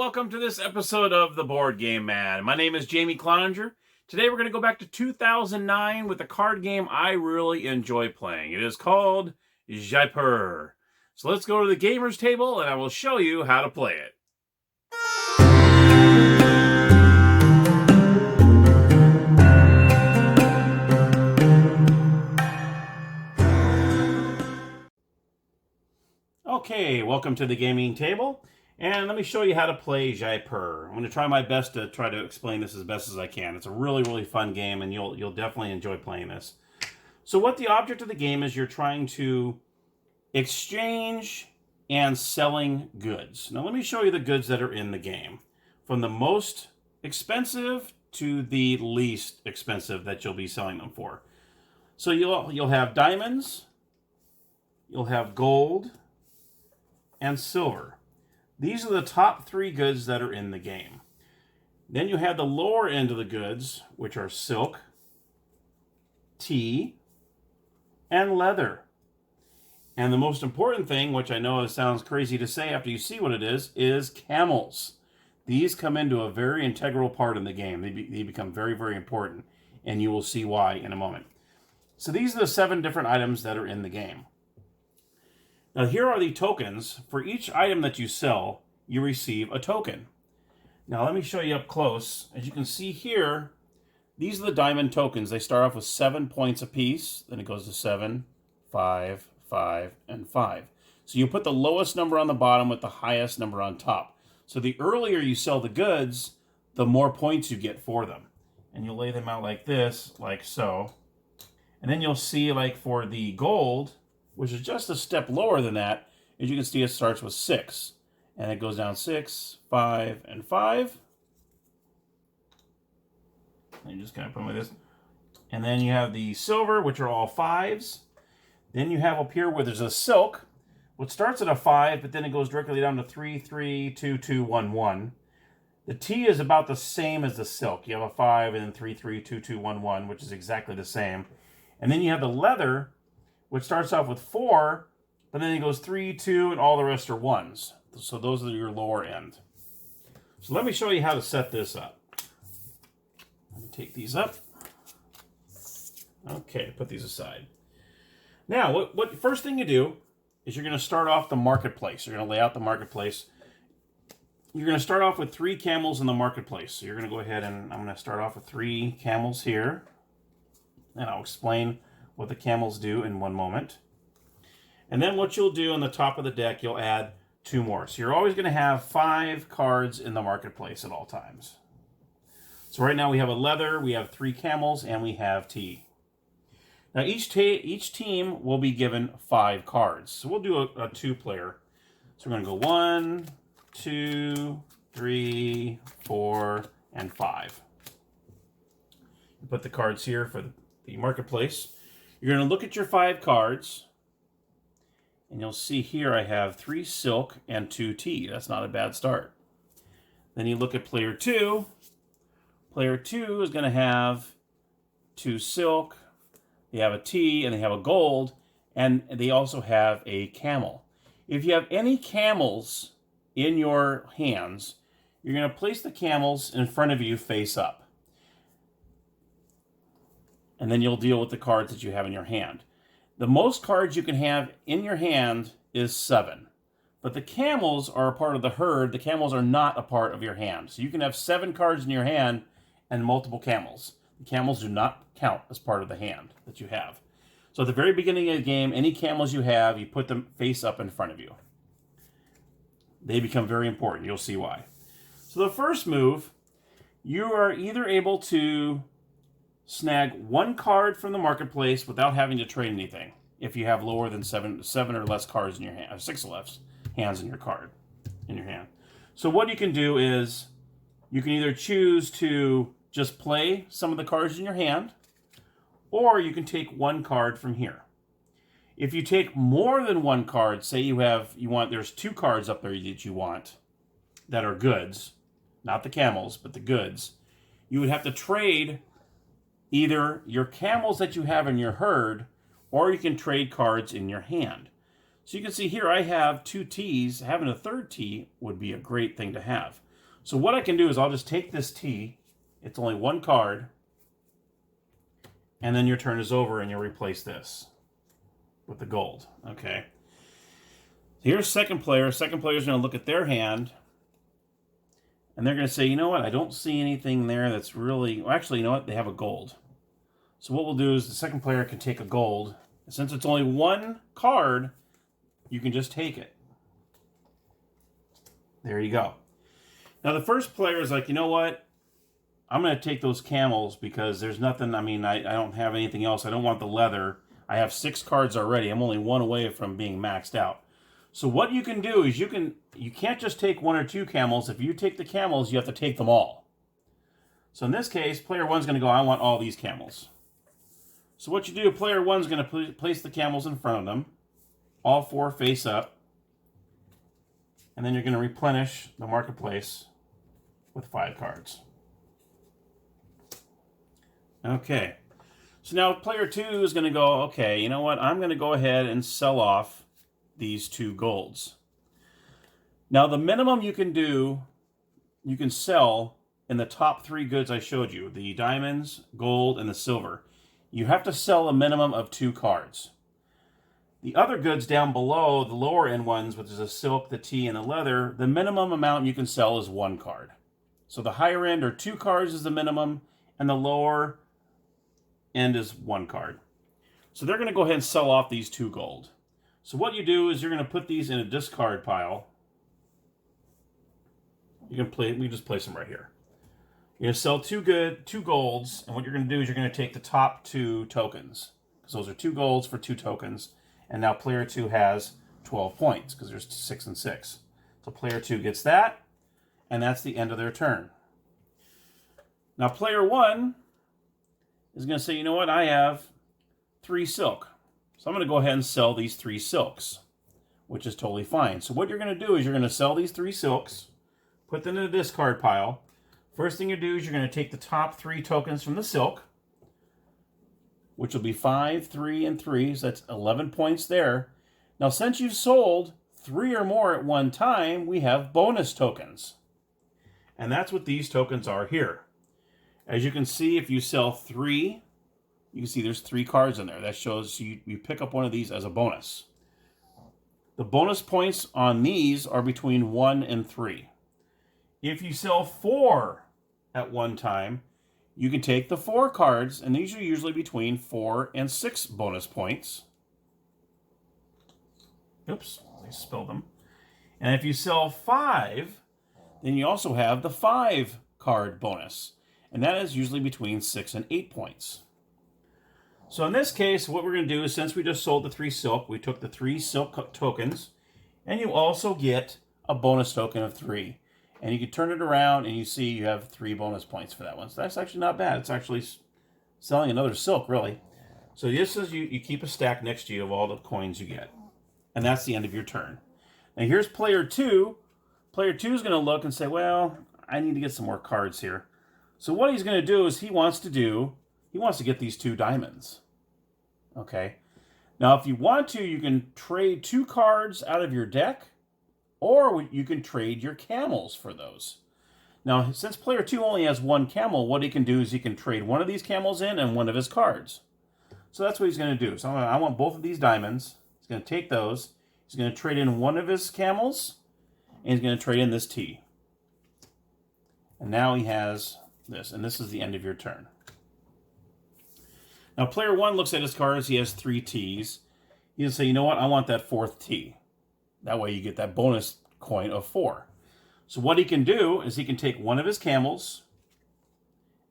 welcome to this episode of The Board Game Man. My name is Jamie Cloninger. Today we're going to go back to 2009 with a card game I really enjoy playing. It is called Jaipur. So let's go to the gamer's table and I will show you how to play it. Okay, welcome to the gaming table. And let me show you how to play Jaipur. I'm going to try my best to try to explain this as best as I can. It's a really fun game, and you'll definitely enjoy playing this. So what the object of the game is, you're trying to exchange and selling goods. Now let me show you the goods that are in the game. From the most expensive to the least expensive that you'll be selling them for. So you'll have diamonds, you'll have gold, and silver. These are the top three goods that are in the game. Then you have the lower end of the goods, which are silk, tea, and leather. And the most important thing, which I know it sounds crazy to say after you see what it is camels. These come into a very integral part in the game. They become very important, and you will see why in a moment. So these are the 7 different items that are in the game. Now here are the tokens. For each item that you sell, you receive a token. Now let me show you up close. As you can see here, these are the diamond tokens. They start off with 7 points apiece. Then it goes to 7, 5, 5, and 5. So you put the lowest number on the bottom with the highest number on top. So the earlier you sell the goods, the more points you get for them. And you'll lay them out like this, like so. And then you'll see, like for the gold, which is just a step lower than that, as you can see, it starts with 6. And it goes down 6, 5, and 5. And you just kind of put them like this. And then you have the silver, which are all 5s. Then you have up here where there's a silk, which starts at a 5, but then it goes directly down to 3, 3, 2, 2, 1, 1. The tea is about the same as the silk. You have a 5 and then 3, 3, 2, 2, 1, 1, which is exactly the same. And then you have the leather, which starts off with 4, but then it goes 3, 2, and all the rest are 1s. So those are your lower end. So let me show you how to set this up. Let me take these up. Okay, put these aside. Now, what first thing you do is you're going to start off the marketplace. You're going to lay out the marketplace. You're going to start off with 3 camels in the marketplace. So you're going to go ahead and I'm going to start off with 3 camels here. And I'll explain what the camels do in one moment. And then what you'll do on the top of the deck, you'll add 2 more. So you're always going to have 5 cards in the marketplace at all times. So right now we have a leather, we have 3 camels, and we have tea. Now each team will be given 5 cards. So we'll do a 2-player. So we're going to go 1, 2, 3, 4, and 5. You put the cards here for the marketplace. You're going to look at your 5 cards, and you'll see here I have 3 silk and 2 tea. That's not a bad start. Then you look at player 2. Player 2 is going to have 2 silk, they have a tea, and they have a gold, and they also have a camel. If you have any camels in your hands, you're going to place the camels in front of you face up. And then you'll deal with the cards that you have in your hand. The most cards you can have in your hand is 7. But the camels are a part of the herd. The camels are not a part of your hand. So you can have 7 cards in your hand and multiple camels. The camels do not count as part of the hand that you have. So at the very beginning of the game, any camels you have, you put them face up in front of you. They become very important. You'll see why. So the first move, you are either able to snag 1 card from the marketplace without having to trade anything. If you have lower than 7 or less cards in your hand, 6 or less hands in your hand. So what you can do is you can either choose to just play some of the cards in your hand, or you can take 1 card from here. If you take more than 1 card, say there's 2 cards up there that you want that are goods, not the camels, but the goods, you would have to trade either your camels that you have in your herd, or you can trade cards in your hand. So you can see here I have 2 teas. Having a 3rd tea would be a great thing to have. So what I can do is I'll just take this T. It's only one card. And then your turn is over and you'll replace this with the gold. Okay. Here's second player. Second player is going to look at their hand. And they're going to say, you know what? I don't see anything there that's really... Well, actually, you know what? They have a gold. So what we'll do is the second player can take a gold. And since it's only one card, you can just take it. There you go. Now the first player is like, you know what? I'm going to take those camels because there's nothing... I mean, I don't have anything else. I don't want the leather. I have 6 cards already. I'm only 1 away from being maxed out. So what you can do is you can't just take 1 or 2 camels. If you take the camels, you have to take them all. So in this case, player 1's going to go, I want all these camels. So what you do, player 1's going to place the camels in front of them. All 4 face up. And then you're going to replenish the marketplace with 5 cards. Okay. So now player 2 is going to go, okay, you know what? I'm going to go ahead and sell off these 2 golds. Now the minimum you can do, you can sell in the top 3 goods I showed you, the diamonds, gold, and the silver. You have to sell a minimum of 2 cards. The other goods down below, the lower end ones, which is the silk, the tea, and the leather, the minimum amount you can sell is 1 card. So the higher end are 2 cards is the minimum, and the lower end is 1 card. So they're going to go ahead and sell off these 2 gold. So what you do is you're going to put these in a discard pile. We just place them right here. You're going to sell 2 golds, and what you're going to do is you're going to take the top 2 tokens. Because those are 2 golds for 2 tokens, and now player 2 has 12 points, because there's 6 and 6. So player 2 gets that, and that's the end of their turn. Now player 1 is going to say, you know what, I have 3 silk. So I'm going to go ahead and sell these 3 silks, which is totally fine. So what you're going to do is you're going to sell these 3 silks, put them in the discard pile. First thing you do is you're going to take the top 3 tokens from the silk, which will be 5, 3, and 3. So that's 11 points there. Now, since you've sold 3 or more at one time, we have bonus tokens. And that's what these tokens are here. As you can see, if you sell 3, you can see there's 3 cards in there. That shows you pick up one of these as a bonus. The bonus points on these are between 1 and 3. If you sell 4 at one time, you can take the 4 cards, and these are usually between 4 and 6 bonus points. Oops, I spilled them. And if you sell 5, then you also have the 5 card bonus, and that is usually between 6 and 8 points. So in this case, what we're going to do is, since we just sold the 3 silk, we took the 3 silk tokens, and you also get a bonus token of 3. And you can turn it around, and you see you have 3 bonus points for that one. So that's actually not bad. It's actually selling another silk, really. So this is, you keep a stack next to you of all the coins you get. And that's the end of your turn. Now here's player 2. Player 2 is going to look and say, well, I need to get some more cards here. So what he's going to do is he wants to get these 2 diamonds. Okay. Now, if you want to, you can trade 2 cards out of your deck, or you can trade your camels for those. Now, since player 2 only has 1 camel, what he can do is he can trade one of these camels in and one of his cards. So that's what he's going to do. So I want both of these diamonds. He's going to take those. He's going to trade in one of his camels, and he's going to trade in this tea. And now he has this, and this is the end of your turn. Now, player 1 looks at his cards. He has 3 teas. He'll say, you know what? I want that 4th tea. That way you get that bonus coin of 4. So what he can do is he can take one of his camels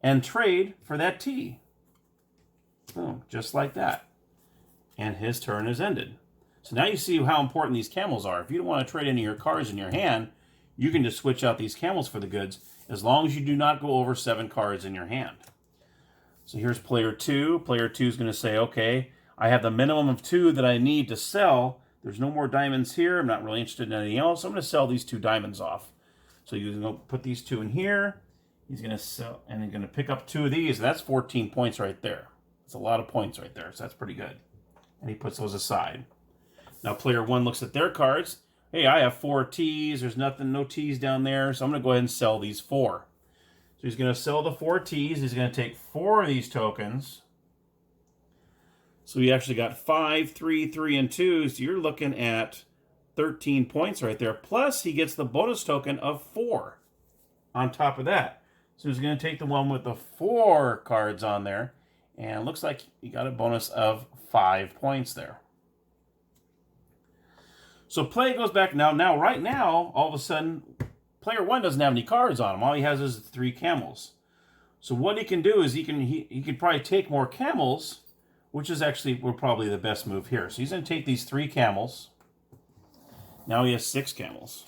and trade for that tea. Oh, just like that. And his turn is ended. So now you see how important these camels are. If you don't want to trade any of your cards in your hand, you can just switch out these camels for the goods, as long as you do not go over 7 cards in your hand. So here's player 2. Player 2 is going to say, okay, I have the minimum of 2 that I need to sell. There's no more diamonds here. I'm not really interested in anything else. So I'm going to sell these 2 diamonds off. So he's going to put these 2 in here. He's going to sell, and he's going to pick up 2 of these. That's 14 points right there. That's a lot of points right there. So that's pretty good. And he puts those aside. Now player 1 looks at their cards. hey, I have 4 T's. There's nothing, no T's down there. So I'm going to go ahead and sell these 4. So he's going to sell the 4 T's. He's going to take 4 of these tokens. So he actually got 5, 3, 3, and 2. So you're looking at 13 points right there. Plus, he gets the bonus token of 4 on top of that. So he's going to take the one with the 4 cards on there. And it looks like he got a bonus of 5 points there. So play goes back now. Right now, all of a sudden, player 1 doesn't have any cards on him. All he has is 3 camels. So what he can do is he could probably take more camels, which is actually probably the best move here. So he's going to take these 3 camels. Now he has 6 camels.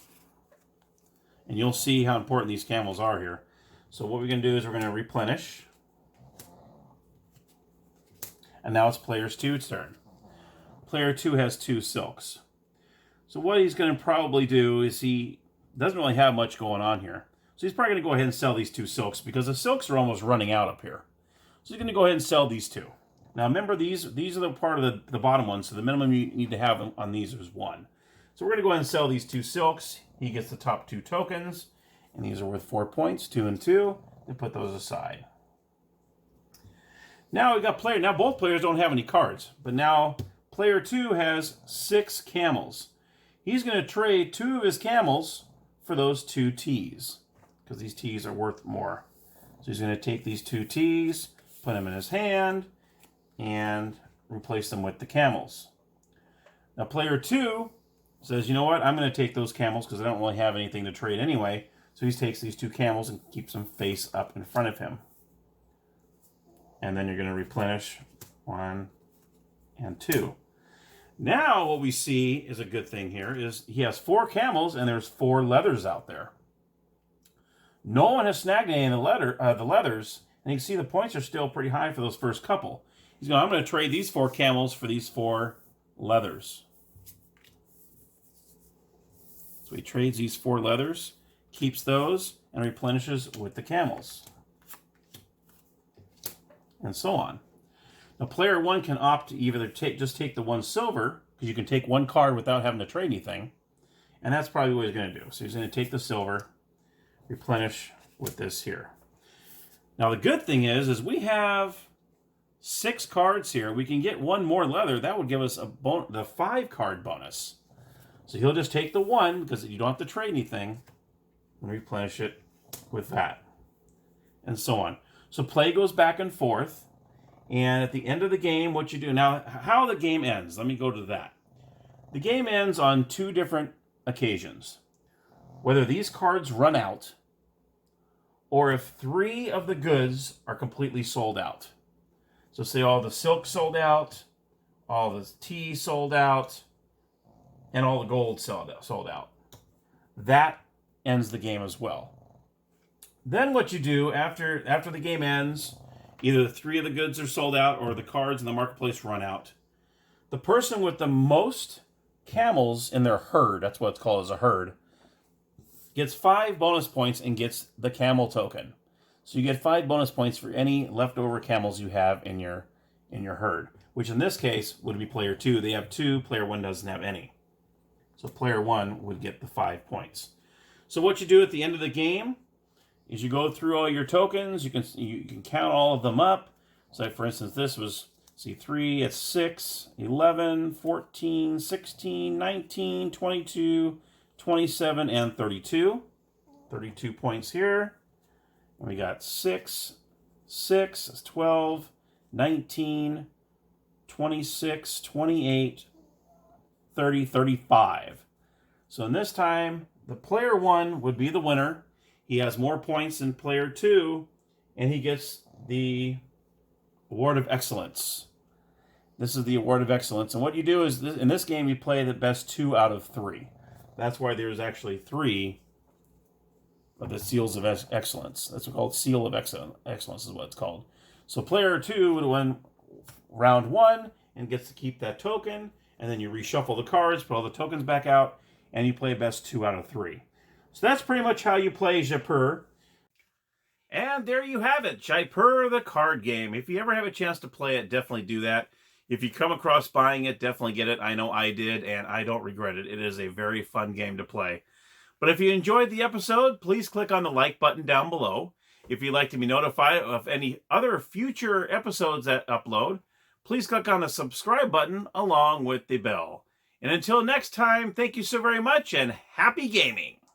And you'll see how important these camels are here. So what we're going to do is we're going to replenish. And now it's player 2's turn. Player 2 has 2 silks. So what he's going to probably do is he doesn't really have much going on here. So he's probably going to go ahead and sell these 2 silks because the silks are almost running out up here. So he's going to go ahead and sell these 2. Now remember, these are the part of the bottom ones, so the minimum you need to have on these is 1. So we're going to go ahead and sell these 2 silks. He gets the top 2 tokens, and these are worth 4 points, 2 and 2. And put those aside. Now we got player. Now both players don't have any cards, but now player 2 has 6 camels. He's going to trade 2 of his camels for those 2 T's because these T's are worth more. So he's going to take these 2 T's, put them in his hand, and replace them with the camels. Now player 2 says, you know what, I'm going to take those camels because I don't really have anything to trade anyway. So he takes these 2 camels and keeps them face up in front of him. And then you're going to replenish 1 and 2. Now what we see is a good thing here is he has 4 camels and there's 4 leathers out there. No one has snagged any of the leathers, and you can see the points are still pretty high for those first couple. He's going, I'm going to trade these 4 camels for these 4 leathers. So he trades these 4 leathers, keeps those, and replenishes with the camels. And so on. Now player 1 can opt to either just take the 1 silver, because you can take 1 card without having to trade anything. And that's probably what he's going to do. So he's going to take the silver, replenish with this here. Now the good thing is we have 6 cards here. We can get 1 more leather. That would give us the 5 card bonus. So he'll just take the 1 because you don't have to trade anything and replenish it with that. And so on. So play goes back and forth. And at the end of the game, what you do... Now, how the game ends, let me go to that. The game ends on 2 different occasions. Whether these cards run out, or if 3 of the goods are completely sold out. So say all the silk sold out, all the tea sold out, and all the gold sold out. That ends the game as well. Then what you do after the game ends, either 3 of the goods are sold out or the cards in the marketplace run out. The person with the most camels in their herd, that's what it's called as a herd, gets 5 bonus points and gets the camel token. So you get 5 bonus points for any leftover camels you have in your herd, which in this case would be player 2. They have 2, player 1 doesn't have any. So player 1 would get the 5 points. So what you do at the end of the game is you go through all your tokens. You can count all of them up. So like for instance, this was, see, 3, it's 6, 11, 14, 16, 19, 22, 27, and 32. 32 points here. And we got 6, 12, 19, 26, 28, 30, 35. So in this time, the player 1 would be the winner. He has more points than player 2, and he gets the Award of Excellence. This is the Award of Excellence. And what you do is, in this game, you play the best 2 out of 3. That's why there's actually 3 of the Seals of Excellence. That's called Seal of Excellence is what it's called. So player 2 would win round 1 and gets to keep that token, and then you reshuffle the cards, put all the tokens back out, and you play best 2 out of 3. So that's pretty much how you play Jaipur. And there you have it, Jaipur the card game. If you ever have a chance to play it, definitely do that. If you come across buying it, definitely get it. I know I did, and I don't regret it. It is a very fun game to play. But if you enjoyed the episode, please click on the like button down below. If you'd like to be notified of any other future episodes that upload, please click on the subscribe button along with the bell. And until next time, thank you so very much and happy gaming!